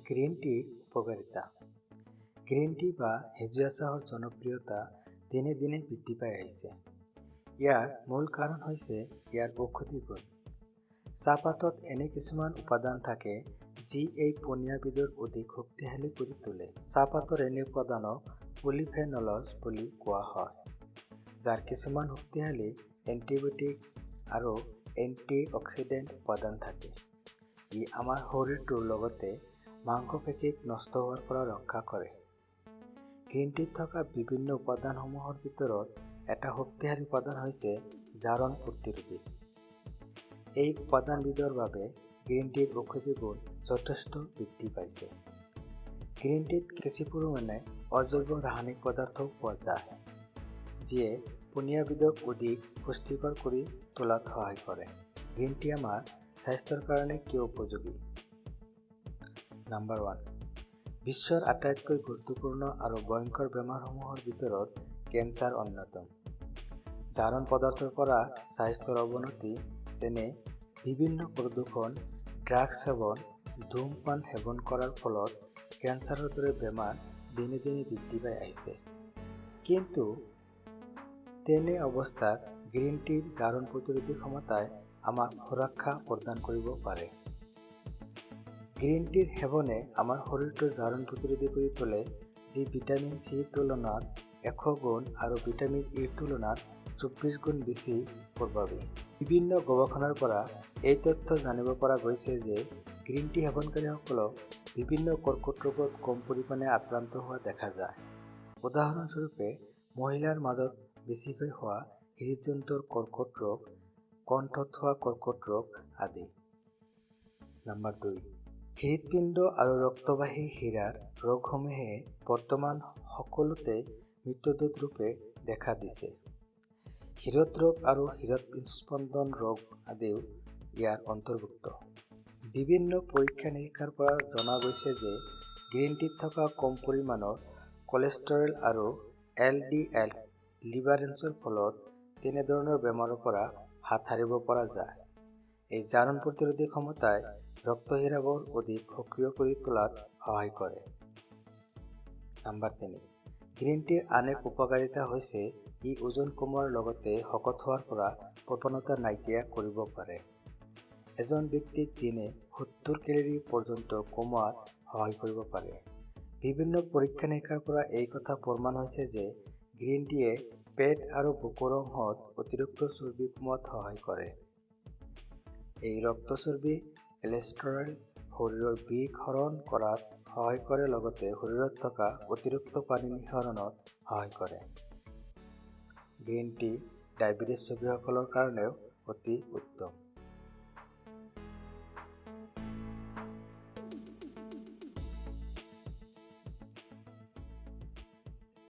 Green টিৰ উপকাৰিতা। Green tea বা সেউজীয়া চাহৰ জনপ্ৰিয়তা দিনে দিনে বৃদ্ধি পাই আহিছে। ইয়াৰ মূল কাৰণ হৈছে ইয়াৰ ঔষধি গুণ। চাহপাতত এনে কিছুমান উপাদান থাকে যি এই পনীয়াবিধক অধিক শক্তিশালী কৰি তোলে। চাহপাতৰ এনে উপাদানক পলিফেনলছ বুলি কোৱা হয়, যাৰ কিছুমান শক্তিশালী এন্টিবায়টিক আৰু এন্টিঅক্সিডেন্ট উপাদান থাকে। ই আমাৰ শৰীৰটোৰ লগতে মাংসপেশীক নষ্ট হোৱাৰ পৰা ৰক্ষা কৰে। গ্ৰীণ টিত থকা বিভিন্ন উপাদানসমূহৰ ভিতৰত এটা শক্তিশালী উপাদান হৈছে জাৰণ প্ৰতিৰোধী। এই উপাদানবিধৰ বাবে গ্ৰীণ টিৰ ঔষধি গুণ যথেষ্ট বৃদ্ধি পাইছে। গ্ৰীণ টিত কিছু পৰিমাণে অজৈব ৰাসায়নিক পদাৰ্থও পোৱা যায়, যিয়ে পনীয়াবিধক অধিক পুষ্টিকৰ কৰি তোলাত সহায় কৰে। গ্ৰীণ টি আমাৰ স্বাস্থ্যৰ কাৰণে কিয় উপযোগী? নম্বৰ 1, বিশ্বৰ আটাইতকৈ গুৰুত্বপূৰ্ণ আৰু ভয়ংকৰ বেমাৰসমূহৰ ভিতৰত কেন্সাৰ অন্যতম। জাৰণ পদাৰ্থৰ পৰা স্বাস্থ্যৰ অৱনতি যেনে বিভিন্ন প্ৰদূষণ, ড্ৰাগছ সেৱন, ধূমপান সেৱন কৰাৰ ফলত কেন্সাৰৰ দৰে বেমাৰ দিনে দিনে বৃদ্ধি পাই আহিছে। কিন্তু তেনে অৱস্থাত গ্ৰীণ টিৰ জাৰণ প্ৰতিৰোধী ক্ষমতাই আমাক সুৰক্ষা প্ৰদান কৰিব পাৰে। গ্ৰীণ টিৰ সেৱনে আমাৰ শৰীৰটোৰ জাৰণ প্ৰতিৰোধী কৰি তোলে, যি ভিটামিন চিৰ তুলনাত 100 গুণ আৰু ভিটামিন ইৰ তুলনাত 24 গুণ বেছি প্ৰভাৱী। বিভিন্ন গৱেষণাৰ পৰা এই তথ্য জানিব পৰা গৈছে যে গ্ৰীণ টি সেৱনকাৰীসকলক বিভিন্ন কৰ্কট ৰোগত কম পৰিমাণে আক্ৰান্ত হোৱা দেখা যায়। উদাহৰণস্বৰূপে, মহিলাৰ মাজত বেছিকৈ হোৱা হৃদযন্ত্ৰৰ কৰ্কট ৰোগ, কণ্ঠত হোৱা কৰ্কট ৰোগ আদি। নম্বৰ 2, হৃদপিণ্ড আৰু ৰক্তবাহী হীৰাৰ ৰোগসমূহে বৰ্তমান সকলোতে মৃত্যুদূত ৰূপে দেখা দিছে। হৃদৰোগ আৰু হৃদস্পন্দন ৰোগ আদিও ইয়াৰ অন্তৰ্ভুক্ত। বিভিন্ন পৰীক্ষা-নিৰীক্ষাৰ পৰা জনা গৈছে যে গ্ৰীণ টিত থকা কম পৰিমাণৰ কলেষ্টৰল আৰু LDL লিভাৰেন্সৰ ফলত তেনেধৰণৰ বেমাৰৰ পৰা হাত সাৰিব পৰা যায়। এই জাৰণ প্ৰতিৰোধী ক্ষমতাই ৰক্তহীৰাবোৰ অধিক সক্ৰিয় কৰি তোলাত সহায় কৰে। নম্বৰ 3, গ্ৰীণ টিৰ আন এক উপকাৰিতা হৈছে ই ওজন কমোৱাৰ লগতে শকত হোৱাৰ পৰা প্ৰৱণতা নাইকিয়া কৰিব পাৰে। এজন ব্যক্তিক দিনে 70 কেলৰি পৰ্যন্ত কমোৱাত সহায় কৰিব পাৰে। বিভিন্ন পৰীক্ষা-নিৰীক্ষাৰ পৰা এই কথা প্ৰমাণ হৈছে যে গ্ৰীণ টিয়ে পেট আৰু বুকুৰ অংশত অতিৰিক্ত চৰ্বি কমোৱাত সহায় কৰে। এই ৰক্ত চৰ্বি কলেষ্টৰল শৰীৰৰ বিষ হৰণ কৰাত সহায় কৰে লগতে শৰীৰত থকা অতিৰিক্ত পানী নিঃসৰণত সহায় কৰে। গ্ৰীণ টি ডায়েবেটিছ ৰোগীসকলৰ কাৰণেও অতি উত্তম।